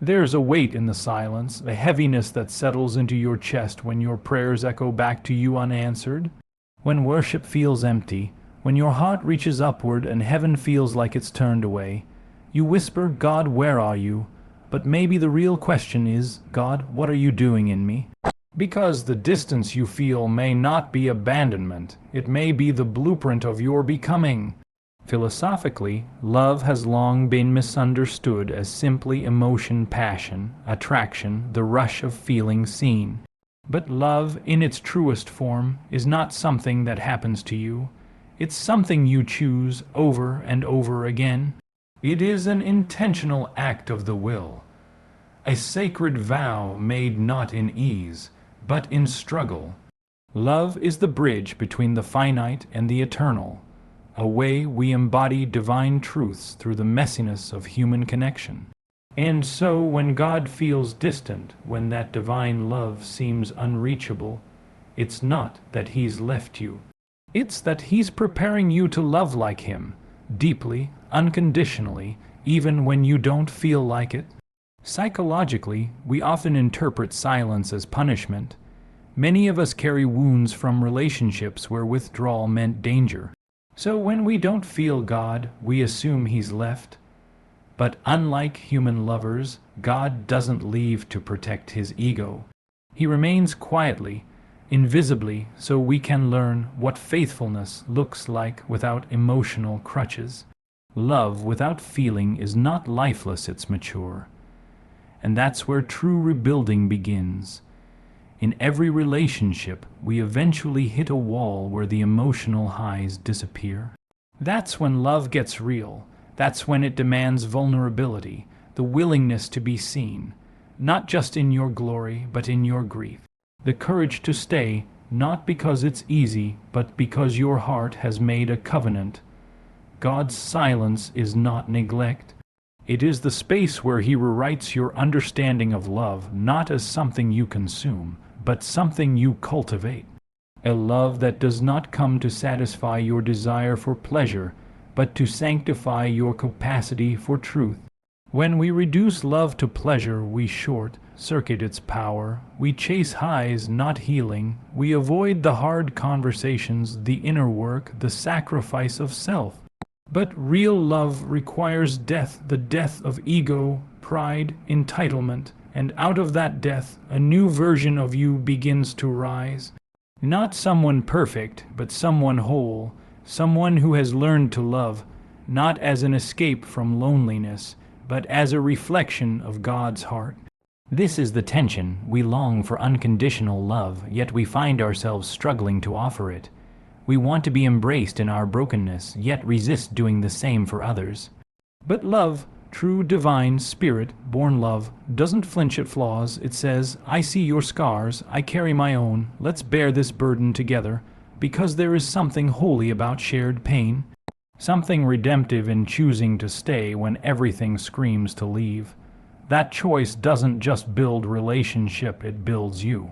There's a weight in the silence, a heaviness that settles into your chest when your prayers echo back to you unanswered. When worship feels empty, when your heart reaches upward and heaven feels like it's turned away, you whisper, "God, where are you?" But maybe the real question is, "God, what are you doing in me?" Because the distance you feel may not be abandonment, it may be the blueprint of your becoming. Philosophically, love has long been misunderstood as simply emotion, passion, attraction, the rush of feeling seen. But love, in its truest form, is not something that happens to you. It's something you choose over and over again. It is an intentional act of the will, a sacred vow made not in ease, but in struggle. Love is the bridge between the finite and the eternal, a way we embody divine truths through the messiness of human connection. And so when God feels distant, when that divine love seems unreachable, it's not that He's left you. It's that He's preparing you to love like Him, deeply, unconditionally, even when you don't feel like it. Psychologically, we often interpret silence as punishment. Many of us carry wounds from relationships where withdrawal meant danger. So when we don't feel God, we assume He's left. But unlike human lovers, God doesn't leave to protect His ego. He remains quietly, invisibly, so we can learn what faithfulness looks like without emotional crutches. Love without feeling is not lifeless, it's mature. And that's where true rebuilding begins. In every relationship, we eventually hit a wall where the emotional highs disappear. That's when love gets real. That's when it demands vulnerability, the willingness to be seen, not just in your glory, but in your grief. The courage to stay, not because it's easy, but because your heart has made a covenant. God's silence is not neglect. It is the space where He rewrites your understanding of love, not as something you consume, but something you cultivate. A love that does not come to satisfy your desire for pleasure, but to sanctify your capacity for truth. When we reduce love to pleasure, we short-circuit its power. We chase highs, not healing. We avoid the hard conversations, the inner work, the sacrifice of self. But real love requires death, the death of ego, pride, entitlement, and out of that death, a new version of you begins to rise. Not someone perfect, but someone whole, someone who has learned to love, not as an escape from loneliness, but as a reflection of God's heart. This is the tension. We long for unconditional love, yet we find ourselves struggling to offer it. We want to be embraced in our brokenness, yet resist doing the same for others. But love, true divine spirit-born love, doesn't flinch at flaws. It says, "I see your scars, I carry my own, let's bear this burden together," because there is something holy about shared pain, something redemptive in choosing to stay when everything screams to leave. That choice doesn't just build relationship, it builds you.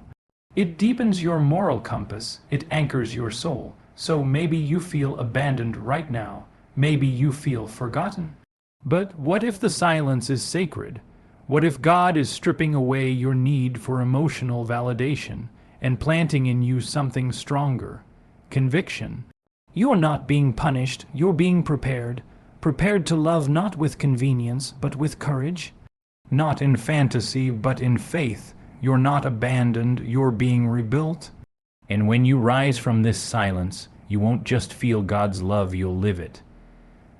It deepens your moral compass, it anchors your soul. So maybe you feel abandoned right now, maybe you feel forgotten. But what if the silence is sacred? What if God is stripping away your need for emotional validation and planting in you something stronger? Conviction. You're not being punished, you're being prepared to love not with convenience, but with courage. Not in fantasy, but in faith. You're not abandoned, you're being rebuilt. And when you rise from this silence, you won't just feel God's love, you'll live it.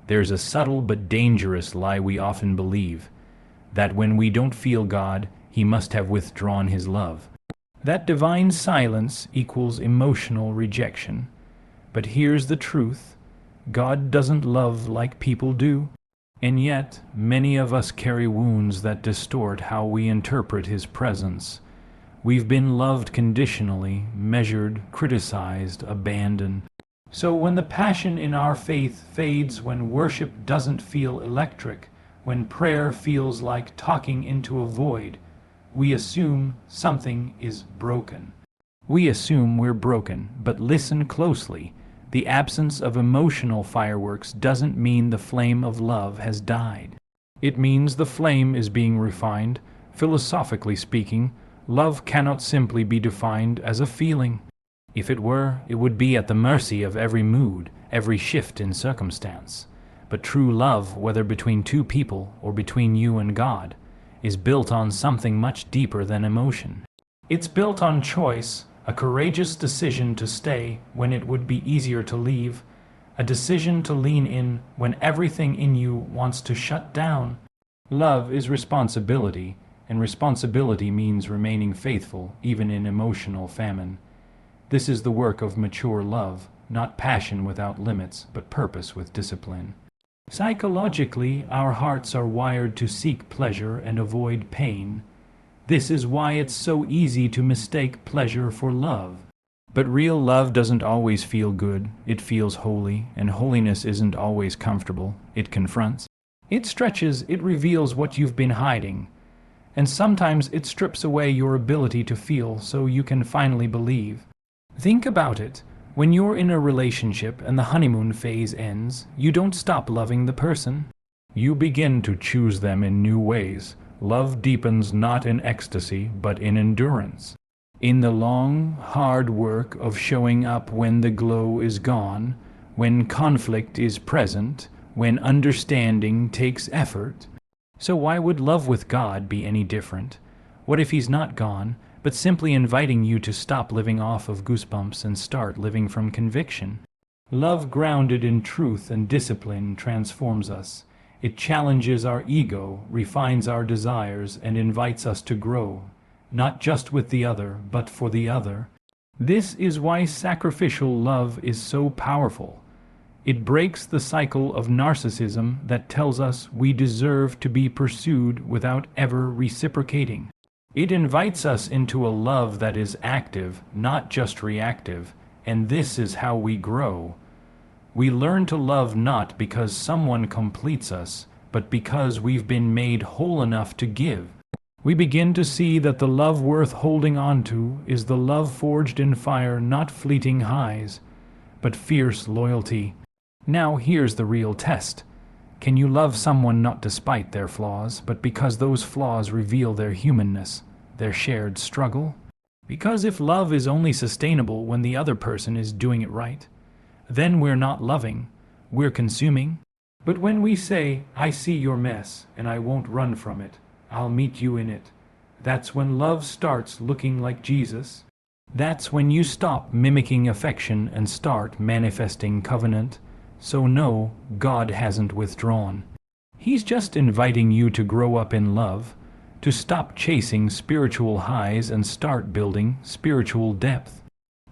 There's a subtle but dangerous lie we often believe, that when we don't feel God, He must have withdrawn His love. That divine silence equals emotional rejection. But here's the truth. God doesn't love like people do. And yet, many of us carry wounds that distort how we interpret His presence. We've been loved conditionally, measured, criticized, abandoned. So when the passion in our faith fades, when worship doesn't feel electric, when prayer feels like talking into a void, we assume something is broken. We assume we're broken, but listen closely. The absence of emotional fireworks doesn't mean the flame of love has died. It means the flame is being refined. Philosophically speaking, love cannot simply be defined as a feeling. If it were, it would be at the mercy of every mood, every shift in circumstance. But true love, whether between two people or between you and God, is built on something much deeper than emotion. It's built on choice, a courageous decision to stay when it would be easier to leave, a decision to lean in when everything in you wants to shut down. Love is responsibility, and responsibility means remaining faithful even in emotional famine. This is the work of mature love, not passion without limits, but purpose with discipline. Psychologically, our hearts are wired to seek pleasure and avoid pain. This is why it's so easy to mistake pleasure for love. But real love doesn't always feel good. It feels holy, and holiness isn't always comfortable. It confronts. It stretches, it reveals what you've been hiding. And sometimes it strips away your ability to feel so you can finally believe. Think about it. When you're in a relationship and the honeymoon phase ends, you don't stop loving the person. You begin to choose them in new ways. Love deepens not in ecstasy, but in endurance. In the long, hard work of showing up when the glow is gone, when conflict is present, when understanding takes effort. So why would love with God be any different? What if He's not gone, but simply inviting you to stop living off of goosebumps and start living from conviction? Love grounded in truth and discipline transforms us. It challenges our ego, refines our desires, and invites us to grow. Not just with the other, but for the other. This is why sacrificial love is so powerful. It breaks the cycle of narcissism that tells us we deserve to be pursued without ever reciprocating. It invites us into a love that is active, not just reactive, and this is how we grow. We learn to love not because someone completes us, but because we've been made whole enough to give. We begin to see that the love worth holding on to is the love forged in fire, not fleeting highs, but fierce loyalty. Now here's the real test. Can you love someone not despite their flaws, but because those flaws reveal their humanness, their shared struggle? Because if love is only sustainable when the other person is doing it right, then we're not loving, we're consuming. But when we say, I see your mess and I won't run from it, I'll meet you in it, that's when love starts looking like Jesus. That's when you stop mimicking affection and start manifesting covenant. So no, God hasn't withdrawn. He's just inviting you to grow up in love, to stop chasing spiritual highs and start building spiritual depth.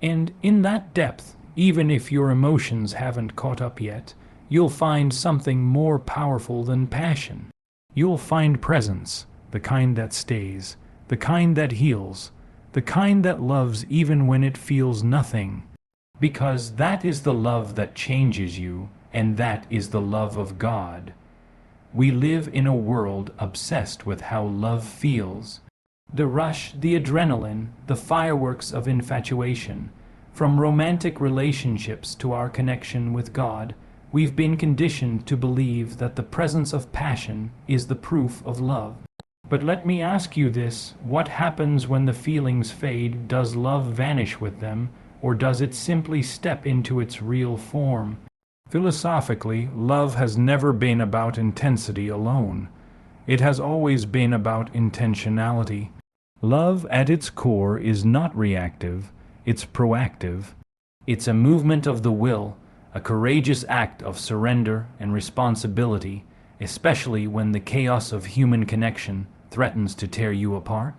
And in that depth, even if your emotions haven't caught up yet, you'll find something more powerful than passion. You'll find presence, the kind that stays, the kind that heals, the kind that loves even when it feels nothing. Because that is the love that changes you, and that is the love of God. We live in a world obsessed with how love feels. The rush, the adrenaline, the fireworks of infatuation. From romantic relationships to our connection with God, we've been conditioned to believe that the presence of passion is the proof of love. But let me ask you this, what happens when the feelings fade? Does love vanish with them, or does it simply step into its real form? Philosophically, love has never been about intensity alone. It has always been about intentionality. Love at its core is not reactive, it's proactive. It's a movement of the will, a courageous act of surrender and responsibility, especially when the chaos of human connection threatens to tear you apart.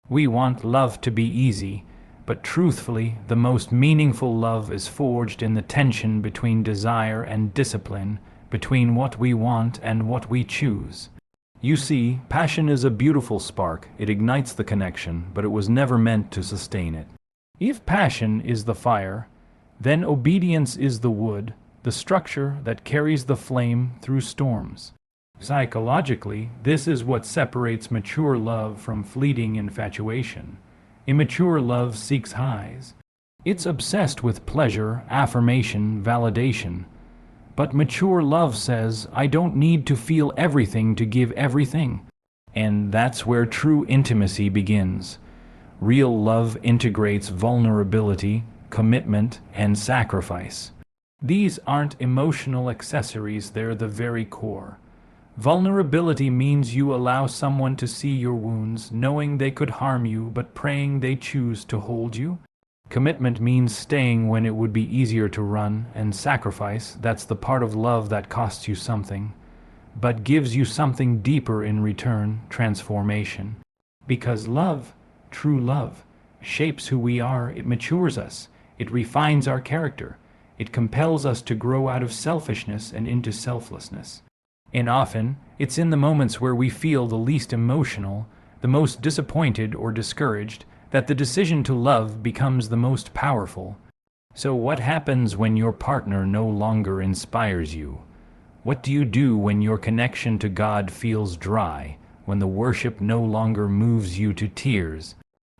We want love to be easy, but truthfully, the most meaningful love is forged in the tension between desire and discipline, between what we want and what we choose. You see, passion is a beautiful spark. It ignites the connection, but it was never meant to sustain it. If passion is the fire, then obedience is the wood, the structure that carries the flame through storms. Psychologically, this is what separates mature love from fleeting infatuation. Immature love seeks highs. It's obsessed with pleasure, affirmation, validation. But mature love says, I don't need to feel everything to give everything. And that's where true intimacy begins. Real love integrates vulnerability, commitment, and sacrifice. These aren't emotional accessories, they're the very core. Vulnerability means you allow someone to see your wounds, knowing they could harm you, but praying they choose to hold you. Commitment means staying when it would be easier to run, and sacrifice, that's the part of love that costs you something, but gives you something deeper in return, transformation. Because love, true love, shapes who we are, it matures us, it refines our character, it compels us to grow out of selfishness and into selflessness. And often, it's in the moments where we feel the least emotional, the most disappointed or discouraged, that the decision to love becomes the most powerful. So what happens when your partner no longer inspires you? What do you do when your connection to God feels dry, when the worship no longer moves you to tears?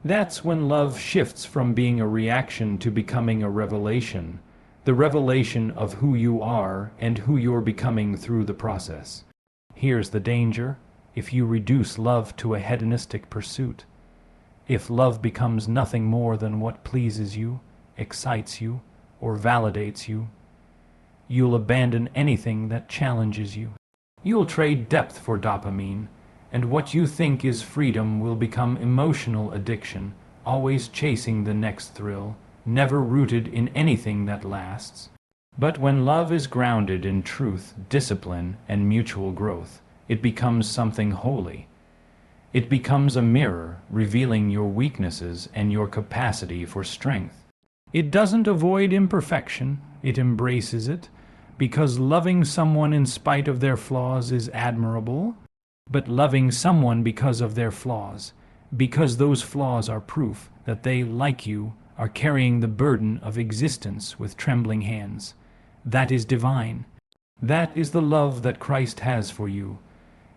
That's when love shifts from being a reaction to becoming a revelation, the revelation of who you are and who you're becoming through the process. Here's the danger: if you reduce love to a hedonistic pursuit. If love becomes nothing more than what pleases you, excites you, or validates you, you'll abandon anything that challenges you. You'll trade depth for dopamine, and what you think is freedom will become emotional addiction, always chasing the next thrill, never rooted in anything that lasts. But when love is grounded in truth, discipline, and mutual growth, it becomes something holy. It becomes a mirror, revealing your weaknesses and your capacity for strength. It doesn't avoid imperfection, it embraces it, because loving someone in spite of their flaws is admirable, but loving someone because of their flaws, because those flaws are proof that they, like you, are carrying the burden of existence with trembling hands. That is divine. That is the love that Christ has for you.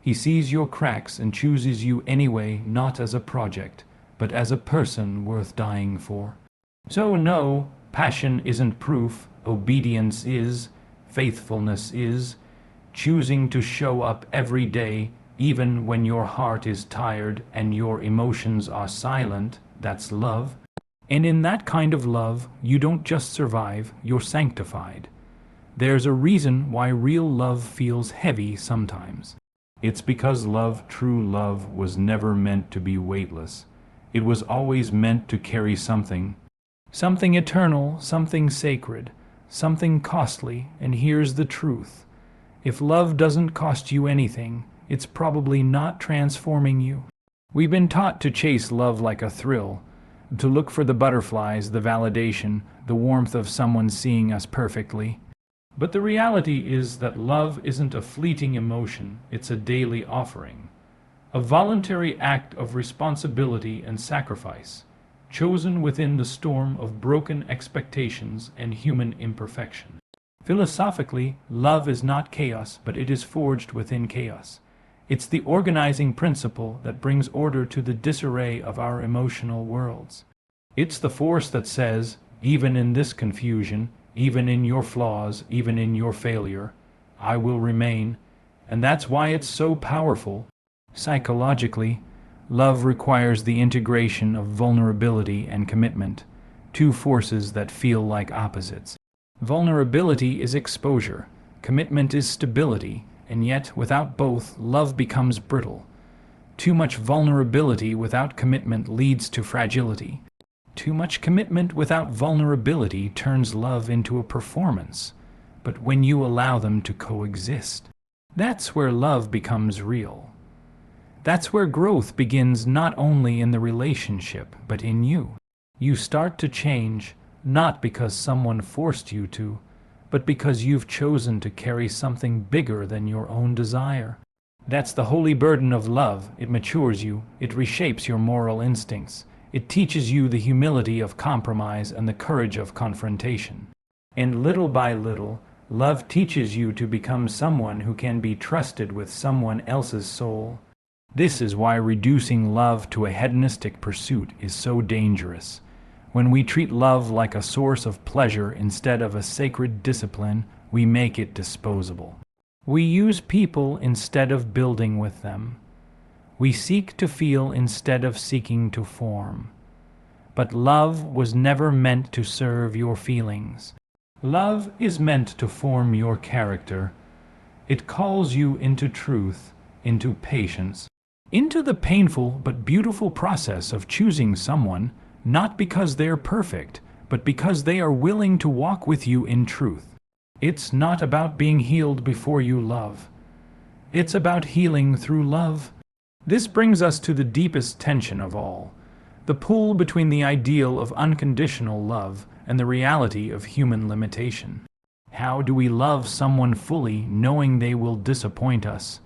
He sees your cracks and chooses you anyway, not as a project, but as a person worth dying for. So no, passion isn't proof, obedience is, faithfulness is, choosing to show up every day, even when your heart is tired and your emotions are silent, that's love. And in that kind of love, you don't just survive, you're sanctified. There's a reason why real love feels heavy sometimes. It's because love, true love, was never meant to be weightless. It was always meant to carry something eternal, something sacred, something costly, and here's the truth. If love doesn't cost you anything, it's probably not transforming you. We've been taught to chase love like a thrill, to look for the butterflies, the validation, the warmth of someone seeing us perfectly. But the reality is that love isn't a fleeting emotion, it's a daily offering, a voluntary act of responsibility and sacrifice, chosen within the storm of broken expectations and human imperfection. Philosophically, love is not chaos, but it is forged within chaos. It's the organizing principle that brings order to the disarray of our emotional worlds. It's the force that says, even in this confusion, even in your flaws, even in your failure, I will remain, and that's why it's so powerful. Psychologically, love requires the integration of vulnerability and commitment, two forces that feel like opposites. Vulnerability is exposure, commitment is stability, and yet, without both, love becomes brittle. Too much vulnerability without commitment leads to fragility. Too much commitment without vulnerability turns love into a performance. But when you allow them to coexist, that's where love becomes real. That's where growth begins, not only in the relationship, but in you. You start to change, not because someone forced you to, but because you've chosen to carry something bigger than your own desire. That's the holy burden of love. It matures you, it reshapes your moral instincts. It teaches you the humility of compromise and the courage of confrontation. And little by little, love teaches you to become someone who can be trusted with someone else's soul. This is why reducing love to a hedonistic pursuit is so dangerous. When we treat love like a source of pleasure instead of a sacred discipline, we make it disposable. We use people instead of building with them. We seek to feel instead of seeking to form. But love was never meant to serve your feelings. Love is meant to form your character. It calls you into truth, into patience, into the painful but beautiful process of choosing someone, not because they're perfect, but because they are willing to walk with you in truth. It's not about being healed before you love. It's about healing through love. This brings us to the deepest tension of all, the pull between the ideal of unconditional love and the reality of human limitation. How do we love someone fully knowing they will disappoint us?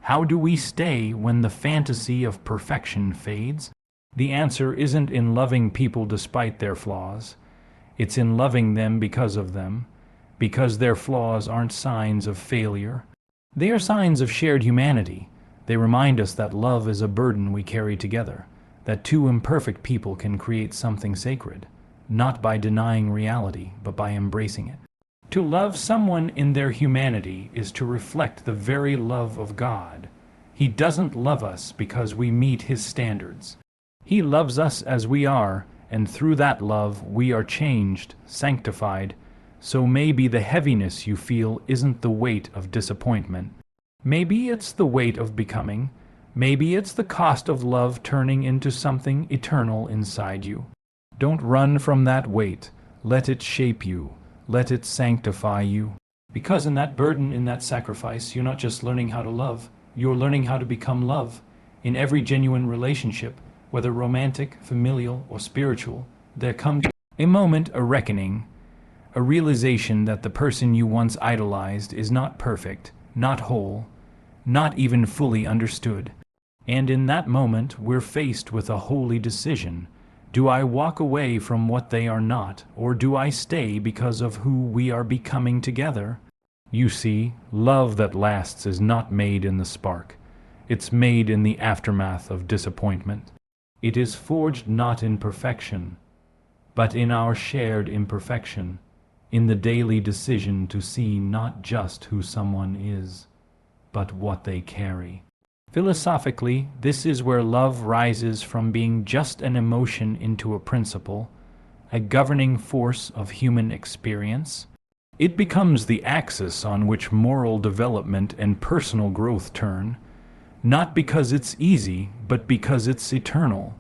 How do we stay when the fantasy of perfection fades? The answer isn't in loving people despite their flaws. It's in loving them because of them, because their flaws aren't signs of failure. They are signs of shared humanity. They remind us that love is a burden we carry together, that two imperfect people can create something sacred, not by denying reality, but by embracing it. To love someone in their humanity is to reflect the very love of God. He doesn't love us because we meet His standards. He loves us as we are, and through that love we are changed, sanctified. So maybe the heaviness you feel isn't the weight of disappointment. Maybe it's the weight of becoming. Maybe it's the cost of love turning into something eternal inside you. Don't run from that weight. Let it shape you. Let it sanctify you. Because in that burden, in that sacrifice, you're not just learning how to love, you're learning how to become love. In every genuine relationship, whether romantic, familial, or spiritual, there comes a moment, a reckoning, a realization that the person you once idolized is not perfect, not whole, not even fully understood. And in that moment, we're faced with a holy decision. Do I walk away from what they are not, or do I stay because of who we are becoming together? You see, love that lasts is not made in the spark. It's made in the aftermath of disappointment. It is forged not in perfection, but in our shared imperfection, in the daily decision to see not just who someone is, but what they carry. Philosophically, this is where love rises from being just an emotion into a principle, a governing force of human experience. It becomes the axis on which moral development and personal growth turn, not because it's easy, but because it's eternal.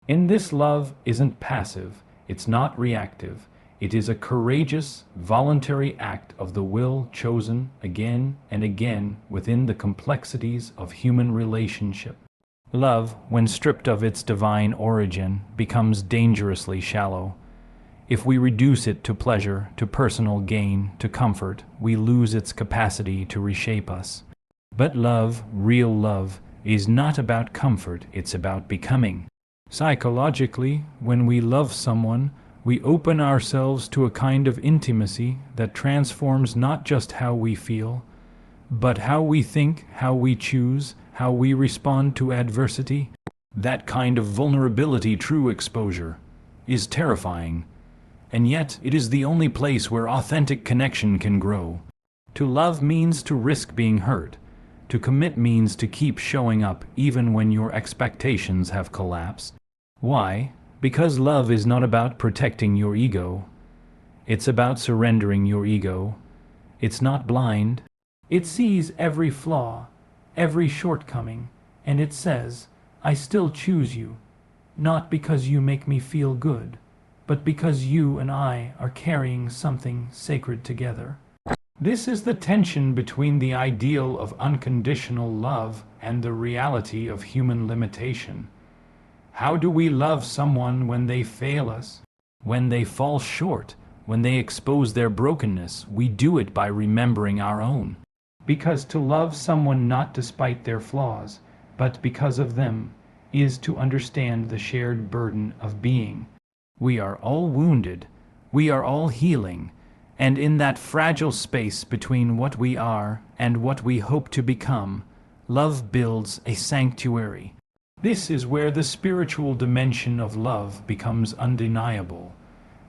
In this, love isn't passive, it's not reactive. It is a courageous, voluntary act of the will chosen again and again within the complexities of human relationship. Love, when stripped of its divine origin, becomes dangerously shallow. If we reduce it to pleasure, to personal gain, to comfort, we lose its capacity to reshape us. But love, real love, is not about comfort, it's about becoming. Psychologically, when we love someone, we open ourselves to a kind of intimacy that transforms not just how we feel, but how we think, how we choose, how we respond to adversity. That kind of vulnerability, true exposure, is terrifying, and yet it is the only place where authentic connection can grow. To love means to risk being hurt. To commit means to keep showing up even when your expectations have collapsed. Why? Because love is not about protecting your ego. It's about surrendering your ego. It's not blind. It sees every flaw, every shortcoming, and it says, I still choose you, not because you make me feel good, but because you and I are carrying something sacred together. This is the tension between the ideal of unconditional love and the reality of human limitation. How do we love someone when they fail us? When they fall short? When they expose their brokenness? We do it by remembering our own. Because to love someone not despite their flaws, but because of them, is to understand the shared burden of being. We are all wounded. We are all healing. And in that fragile space between what we are and what we hope to become, love builds a sanctuary. This is where the spiritual dimension of love becomes undeniable.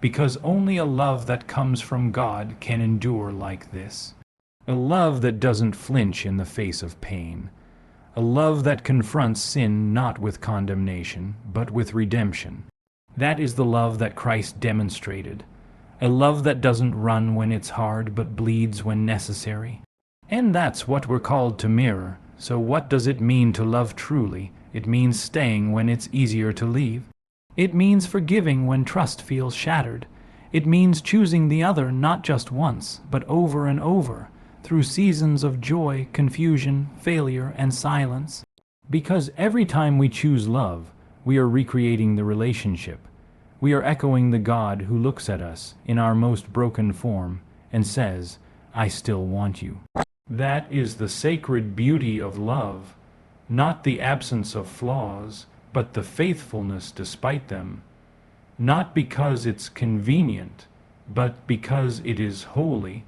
because only a love that comes from God can endure like this. A love that doesn't flinch in the face of pain. A love that confronts sin not with condemnation, but with redemption. That is the love that Christ demonstrated. A love that doesn't run when it's hard, but bleeds when necessary. And that's what we're called to mirror. So what does it mean to love truly? It means staying when it's easier to leave. It means forgiving when trust feels shattered. It means choosing the other not just once, but over and over, through seasons of joy, confusion, failure, and silence. Because every time we choose love, we are recreating the relationship. We are echoing the God who looks at us in our most broken form and says, "I still want you." That is the sacred beauty of love, not the absence of flaws, but the faithfulness despite them. Not because it's convenient, but because it is holy,